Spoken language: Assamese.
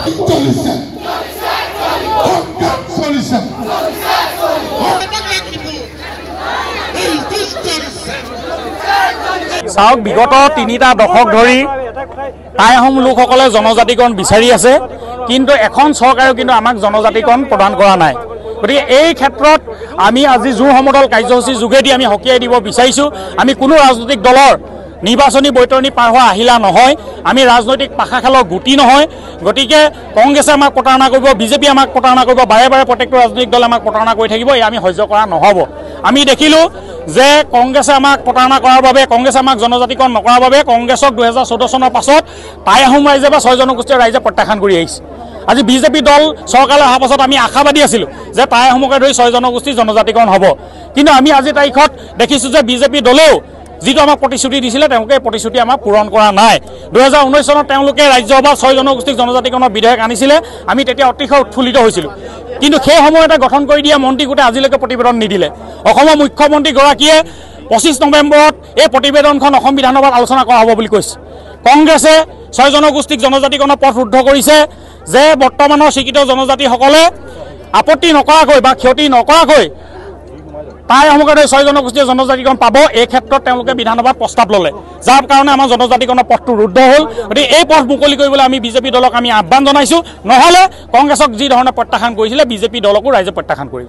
চাওক বিগত ৩টা দশক ধৰি টাই আহোম লোকসকলে জনজাতিকৰণ বিচাৰি আছে, কিন্তু এখন চৰকাৰেও কিন্তু আমাক জনজাতিকৰণ প্ৰদান কৰা নাই। গতিকে এই ক্ষেত্ৰত আমি আজি জোৰ সমদল কাৰ্যসূচীৰ যোগেদি আমি সকীয়াই দিব বিচাৰিছোঁ। আমি কোনো ৰাজনৈতিক দলৰ নিৰ্বাচনী বৈতৰণি পাৰ হোৱা আহিলা নহয়, আমি ৰাজনৈতিক পাশা খেলৰ গুটি নহয়। গতিকে কংগ্ৰেছে আমাক প্ৰতাৰণা কৰিব, বিজেপি আমাক প্ৰতাৰণা কৰিব, বাৰে বাৰে প্ৰত্যেকটো ৰাজনৈতিক দলে আমাক প্ৰতাৰণা কৰি থাকিব, এই আমি সহ্য কৰা নহ'ব। আমি দেখিলোঁ যে কংগ্ৰেছে আমাক প্ৰতাৰণা কৰাৰ বাবে, কংগ্ৰেছে আমাক জনজাতিকৰণ নকৰাৰ বাবে কংগ্ৰেছক 2014 চনৰ পাছত টাই আহোম ৰাইজে বা 6 জনগোষ্ঠীয় ৰাইজে প্ৰত্যাখ্যান কৰি আহিছে। আজি বিজেপি দল চৰকাৰলৈ অহাৰ পাছত আমি আশাবাদী আছিলোঁ যে টাই আহোমকে ধৰি 6 জনগোষ্ঠীৰ জনজাতিকৰণ হ'ব, কিন্তু আমি আজি তাৰিখত দেখিছোঁ যে বিজেপি দলেও যিটো আমাক প্ৰতিশ্ৰুতি দিছিলে তেওঁলোকে প্ৰতিশ্ৰুতি আমাক পূৰণ কৰা নাই। 2019 চনত তেওঁলোকে ৰাজ্যসভাত 6 জনগোষ্ঠীক জনজাতিকৰণৰ বিধেয়ক আনিছিলে, আমি তেতিয়া অতিশয় উৎফুল্লিত হৈছিলোঁ, কিন্তু সেই সময়তে গঠন কৰি দিয়া মন্ত্ৰী গোটে আজিলৈকে প্ৰতিবেদন নিদিলে। অসমৰ মুখ্যমন্ত্ৰীগৰাকীয়ে 25 নৱেম্বৰত এই প্ৰতিবেদনখন অসম বিধানসভাত আলোচনা কৰা হ'ব বুলি কৈছে। কংগ্ৰেছে 6 জনগোষ্ঠীক জনজাতিকৰণৰ পথ ৰুদ্ধ কৰিছে যে বৰ্তমানৰ স্বীকৃত জনজাতিসকলে আপত্তি নকৰাকৈ বা ক্ষতি নকৰাকৈ টাই আহোমকে ধৰি 6 জনগোষ্ঠীয় জনজাতিকৰণ পাব, এই ক্ষেত্ৰত তেওঁলোকে বিধানসভাত প্ৰস্তাৱ ল'লে, যাৰ কাৰণে আমাৰ জনজাতিকৰণৰ পথটো ৰুদ্ধ হ'ল। গতিকে এই পথ মুকলি কৰিবলৈ আমি বিজেপি দলক আমি আহ্বান জনাইছোঁ, নহ'লে কংগ্ৰেছক যি ধৰণে প্ৰত্যাখ্যান কৰিছিলে বিজেপি দলকো ৰাইজে প্ৰত্যাখ্যান কৰিব।